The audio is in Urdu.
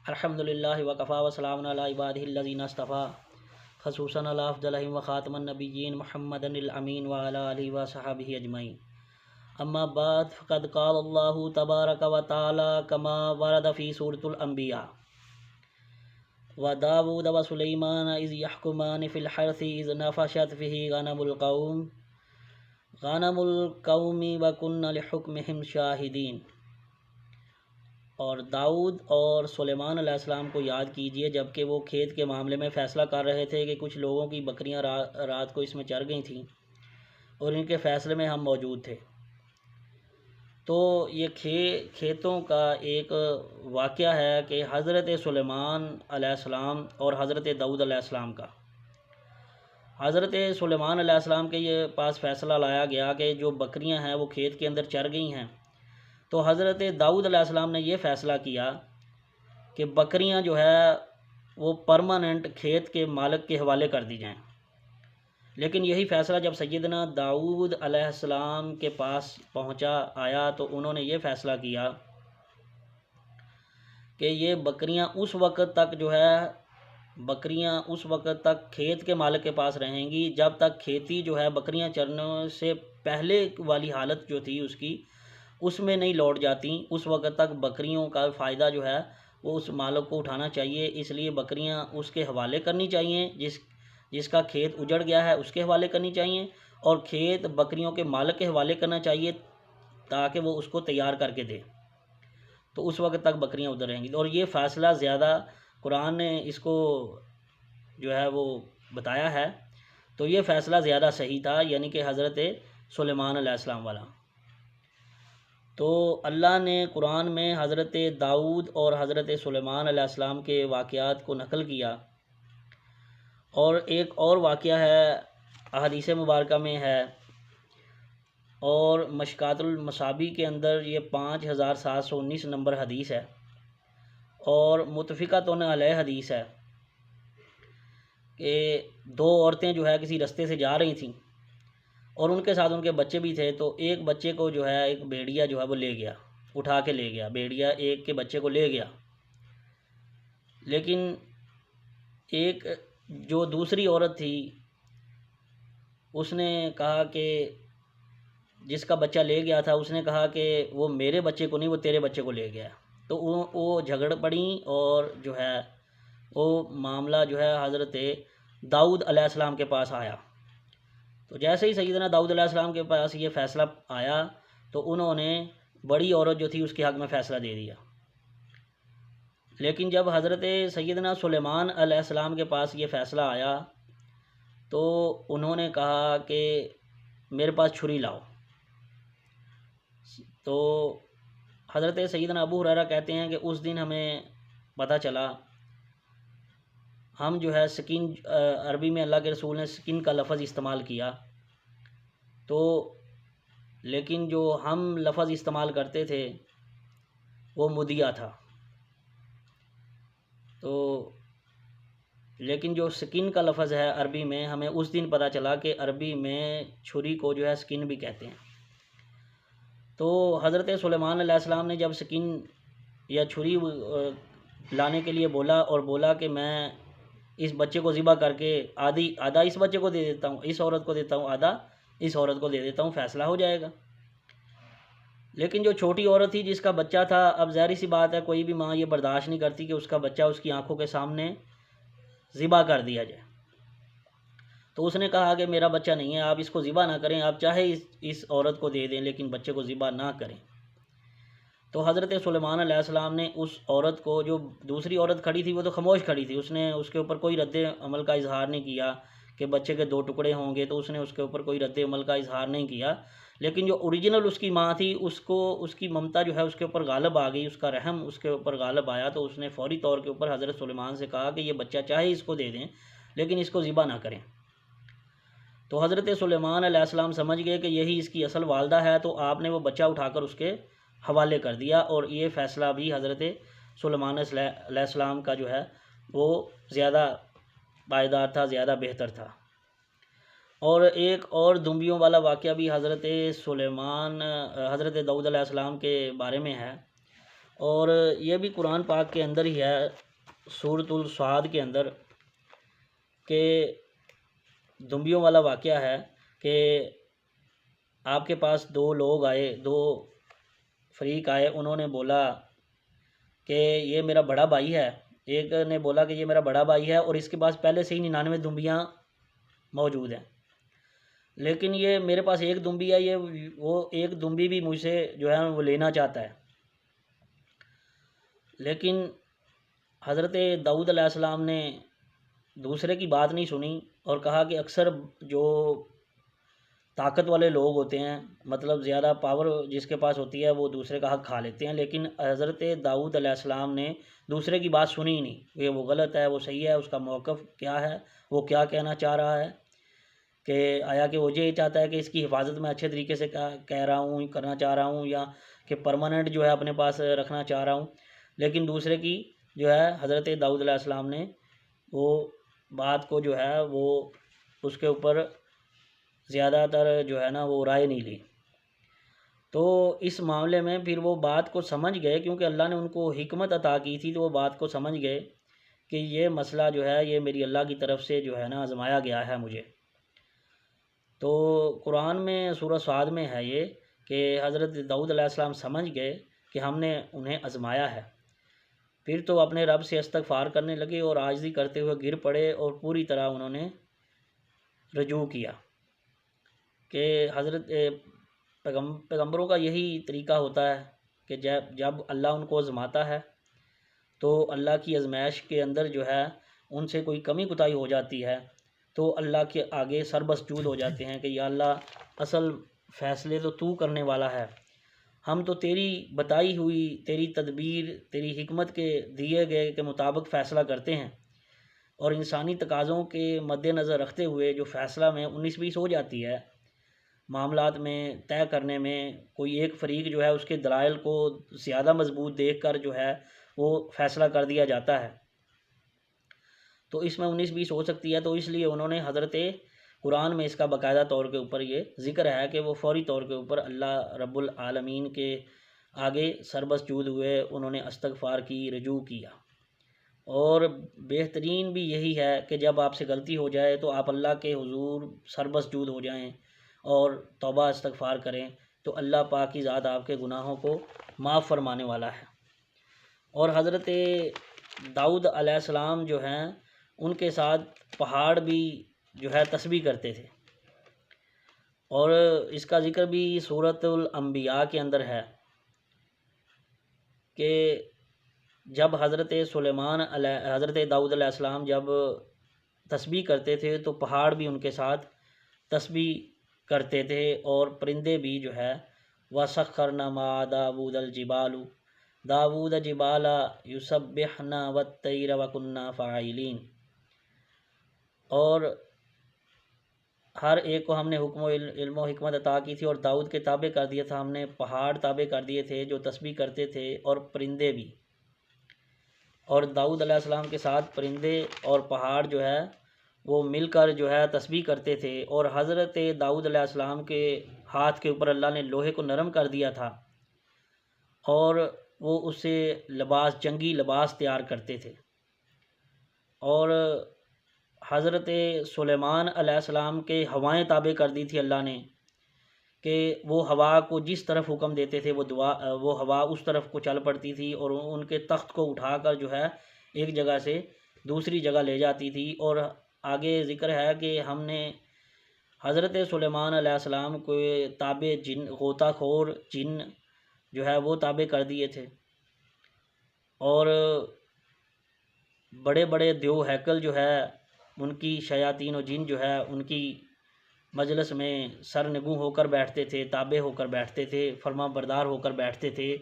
الحمدللہ وکفا وسلام علی عبادہ الذین اصطفیٰ خصوصاً علی افضلہم وخاتم النبیین محمد الامین وعلی آلہ وصحبہ اجمعین اما بعد فقد قال اللہ تبارک و تعالی کما ورد فی سورۃ الانبیاء وداود وسلیمان اذ یحکمان فی الحرث اذ نفشت فیہ غنم القوم وکنہ لحکمہم شاہدین۔ اور داؤد اور سلیمان علیہ السلام کو یاد کیجئے جب کہ وہ کھیت کے معاملے میں فیصلہ کر رہے تھے کہ کچھ لوگوں کی بکریاں رات کو اس میں چر گئی تھیں اور ان کے فیصلے میں ہم موجود تھے۔ تو یہ کھیتوں کا ایک واقعہ ہے کہ حضرت سلیمان علیہ السلام اور حضرت داؤد علیہ السلام کا۔ حضرت سلیمان علیہ السلام کے یہ پاس فیصلہ لایا گیا کہ جو بکریاں ہیں وہ کھیت کے اندر چر گئی ہیں، تو حضرت داؤد علیہ السلام نے یہ فیصلہ کیا کہ بکریاں جو ہے وہ پرماننٹ کھیت کے مالک کے حوالے کر دی جائیں۔ لیکن یہی فیصلہ جب سیدنا داؤد علیہ السلام کے پاس آیا تو انہوں نے یہ فیصلہ کیا کہ یہ بکریاں اس وقت تک کھیت کے مالک کے پاس رہیں گی جب تک کھیتی جو ہے بکریاں چرنے سے پہلے والی حالت جو تھی اس میں نہیں لوٹ جاتی، اس وقت تک بکریوں کا فائدہ جو ہے وہ اس مالک کو اٹھانا چاہیے۔ اس لیے بکریاں اس کے حوالے کرنی چاہیے، جس کا کھیت اجڑ گیا ہے اس کے حوالے کرنی چاہیے، اور کھیت بکریوں کے مالک کے حوالے کرنا چاہیے تاکہ وہ اس کو تیار کر کے دے، تو اس وقت تک بکریاں ادھر رہیں گی۔ اور یہ فیصلہ زیادہ قرآن نے اس کو جو ہے وہ بتایا ہے، تو یہ فیصلہ زیادہ صحیح تھا، یعنی کہ حضرت سلیمان علیہ السلام والا۔ تو اللہ نے قرآن میں حضرت داؤد اور حضرت سلیمان علیہ السلام کے واقعات کو نقل کیا، اور ایک اور واقعہ ہے احادیث مبارکہ میں ہے، اور مشکات المصابیح کے اندر یہ 5719 نمبر حدیث ہے، اور متفقۃ علیہ حدیث ہے کہ دو عورتیں جو ہے کسی رستے سے جا رہی تھیں اور ان کے ساتھ ان کے بچے بھی تھے، تو ایک بچے کو جو ہے ایک بھیڑیا جو ہے وہ لے گیا، اٹھا کے لے گیا، بھیڑیا ایک کے بچے کو لے گیا۔ لیکن ایک جو دوسری عورت تھی اس نے کہا کہ جس کا بچہ لے گیا تھا اس نے کہا کہ وہ میرے بچے کو نہیں، وہ تیرے بچے کو لے گیا۔ تو وہ جھگڑ پڑیں اور جو ہے وہ معاملہ جو ہے حضرت داؤد علیہ السلام کے پاس آیا۔ تو جیسے ہی سیدنا داؤد علیہ السلام کے پاس یہ فیصلہ آیا تو انہوں نے بڑی عورت جو تھی اس کے حق میں فیصلہ دے دیا۔ لیکن جب حضرت سیدنا سلیمان علیہ السلام کے پاس یہ فیصلہ آیا تو انہوں نے کہا کہ میرے پاس چھری لاؤ۔ تو حضرت سیدنا ابو ہریرہ کہتے ہیں کہ اس دن ہمیں پتہ چلا، ہم جو ہے سکین، عربی میں اللہ کے رسول نے سکین کا لفظ استعمال کیا، تو لیکن جو ہم لفظ استعمال کرتے تھے وہ مدیہ تھا، تو لیکن جو سکین کا لفظ ہے عربی میں ہمیں اس دن پتہ چلا کہ عربی میں چھری کو جو ہے سکین بھی کہتے ہیں۔ تو حضرت سلیمان علیہ السلام نے جب سکین یا چھری لانے کے لیے بولا، اور بولا کہ میں اس بچے کو ذبح کر کے آدھا اس بچے کو دے دیتا ہوں، اس عورت کو دیتا ہوں، آدھا اس عورت کو دے دیتا ہوں، فیصلہ ہو جائے گا۔ لیکن جو چھوٹی عورت تھی جس کا بچہ تھا، اب ظاہری سی بات ہے کوئی بھی ماں یہ برداشت نہیں کرتی کہ اس کا بچہ اس کی آنکھوں کے سامنے ذبح کر دیا جائے، تو اس نے کہا کہ میرا بچہ نہیں ہے، آپ اس کو ذبح نہ کریں، آپ چاہے اس عورت کو دے دیں لیکن بچے کو ذبح نہ کریں۔ تو حضرت سلیمان علیہ السلام نے اس عورت کو، جو دوسری عورت کھڑی تھی وہ تو خاموش کھڑی تھی، اس نے اس کے اوپر کوئی رد عمل کا اظہار نہیں کیا کہ بچے کے 2 ٹکڑے ہوں گے، تو اس نے اس کے اوپر کوئی رد عمل کا اظہار نہیں کیا۔ لیکن جو اوریجنل اس کی ماں تھی اس کی ممتا جو ہے اس کے اوپر غالب آ گئی، اس کا رحم اس کے اوپر غالب آیا، تو اس نے فوری طور کے اوپر حضرت سلیمان سے کہا کہ یہ بچہ چاہے اس کو دے دیں لیکن اس کو ذبح نہ کریں۔ تو حضرت سلیمان علیہ السلام سمجھ گئے کہ یہی اس کی اصل والدہ ہے، تو آپ نے وہ بچہ اٹھا کر اس کے حوالے کر دیا، اور یہ فیصلہ بھی حضرت سلیمان علیہ السلام کا جو ہے وہ زیادہ پائیدار تھا، زیادہ بہتر تھا۔ اور ایک اور دنبیوں والا واقعہ بھی حضرت داؤد علیہ السلام کے بارے میں ہے، اور یہ بھی قرآن پاک کے اندر ہی ہے، سورۃ الصاد کے اندر، کہ دمبیوں والا واقعہ ہے کہ آپ کے پاس دو لوگ آئے، دو فریق آئے، انہوں نے بولا کہ یہ میرا بڑا بھائی ہے، ایک نے بولا کہ یہ میرا بڑا بھائی ہے اور اس کے پاس پہلے سے ہی 99 دمبیاں موجود ہیں، لیکن یہ میرے پاس ایک دمبی ہے، وہ ایک دمبی بھی مجھ سے جو ہے وہ لینا چاہتا ہے۔ لیکن حضرت داؤد علیہ السلام نے دوسرے کی بات نہیں سنی اور کہا کہ اکثر جو طاقت والے لوگ ہوتے ہیں، مطلب زیادہ پاور جس کے پاس ہوتی ہے، وہ دوسرے کا حق کھا لیتے ہیں، لیکن حضرت داؤد علیہ السلام نے دوسرے کی بات سنی ہی نہیں کہ وہ غلط ہے، وہ صحیح ہے، اس کا موقف کیا ہے، وہ کیا کہنا چاہ رہا ہے، کہ آیا کہ وہ یہ چاہتا ہے کہ اس کی حفاظت میں اچھے طریقے سے کہہ رہا ہوں، کرنا چاہ رہا ہوں، یا کہ پرماننٹ جو ہے اپنے پاس رکھنا چاہ رہا ہوں۔ لیکن دوسرے کی جو ہے حضرت داؤد علیہ السلام نے وہ بات کو جو ہے وہ اس کے اوپر زیادہ تر جو ہے نا وہ رائے نہیں لی۔ تو اس معاملے میں پھر وہ بات کو سمجھ گئے، کیونکہ اللہ نے ان کو حکمت عطا کی تھی، تو وہ بات کو سمجھ گئے کہ یہ مسئلہ جو ہے یہ میری اللہ کی طرف سے جو ہے نا آزمایا گیا ہے مجھے۔ تو قرآن میں سورہ صاد میں ہے یہ کہ حضرت داؤد علیہ السلام سمجھ گئے کہ ہم نے انہیں آزمایا ہے، پھر تو اپنے رب سے استغفار کرنے لگے اور عاجزی کرتے ہوئے گر پڑے اور پوری طرح انہوں نے رجوع کیا۔ کہ حضرت پیغمبروں کا یہی طریقہ ہوتا ہے کہ جب اللہ ان کو آزماتا ہے تو اللہ کی آزمائش کے اندر جو ہے ان سے کوئی کمی کوتاہی ہو جاتی ہے تو اللہ کے آگے سر بسجود ہو جاتے ہیں کہ یا اللہ اصل فیصلے تو کرنے والا ہے، ہم تو تیری بتائی ہوئی، تیری تدبیر، تیری حکمت کے دیے گئے کے مطابق فیصلہ کرتے ہیں، اور انسانی تقاضوں کے مد نظر رکھتے ہوئے جو فیصلہ میں 19-20 ہو جاتی ہے معاملات میں طے کرنے میں، کوئی ایک فریق جو ہے اس کے دلائل کو زیادہ مضبوط دیکھ کر جو ہے وہ فیصلہ کر دیا جاتا ہے، تو اس میں 19-20 ہو سکتی ہے، تو اس لیے انہوں نے حضرت قرآن میں اس کا باقاعدہ طور کے اوپر یہ ذکر ہے کہ وہ فوری طور کے اوپر اللہ رب العالمین کے آگے سربسجود ہوئے، انہوں نے استغفار کی، رجوع کیا۔ اور بہترین بھی یہی ہے کہ جب آپ سے غلطی ہو جائے تو آپ اللہ کے حضور سربسجود ہو جائیں اور توبہ استغفار کریں، تو اللہ پاک کی ذات آپ کے گناہوں کو معاف فرمانے والا ہے۔ اور حضرت داؤد علیہ السلام جو ہیں ان کے ساتھ پہاڑ بھی جو ہے تسبیح کرتے تھے، اور اس کا ذکر بھی سورۃ الانبیاء کے اندر ہے کہ جب حضرت داؤد علیہ السلام جب تسبیح کرتے تھے تو پہاڑ بھی ان کے ساتھ تسبیح کرتے تھے، اور پرندے بھی جو ہے وَسَخَّرْنَا مَعَ دَاوُودَ الْجِبَالُ داود جبال یسبحنا والطیر وکنا فاعلین، اور ہر ایک کو ہم نے حکم و علم و حکمت عطا کی تھی، اور داؤد کے تابع کر دیا تھا ہم نے، پہاڑ تابع کر دیے تھے جو تسبیح کرتے تھے، اور پرندے بھی، اور داؤد علیہ السلام کے ساتھ پرندے اور پہاڑ جو ہے وہ مل کر جو ہے تسبیح کرتے تھے، اور حضرت داؤد علیہ السلام کے ہاتھ کے اوپر اللہ نے لوہے کو نرم کر دیا تھا، اور وہ اس سے لباس، جنگی لباس تیار کرتے تھے۔ اور حضرت سلیمان علیہ السلام کے ہوائیں تابع کر دی تھی اللہ نے، کہ وہ ہوا کو جس طرف حکم دیتے تھے وہ ہوا اس طرف کو چل پڑتی تھی، اور ان کے تخت کو اٹھا کر جو ہے ایک جگہ سے دوسری جگہ لے جاتی تھی۔ اور آگے ذکر ہے کہ ہم نے حضرت سلیمان علیہ السلام کو تابع جن، غوطہ خور جن جو ہے وہ تابع کر دیے تھے، اور بڑے بڑے دیو ہیکل جو ہے ان کی شیاطین و جن جو ہے ان کی مجلس میں سرنگوں ہو کر بیٹھتے تھے، تابع ہو کر بیٹھتے تھے، فرما بردار ہو کر بیٹھتے تھے،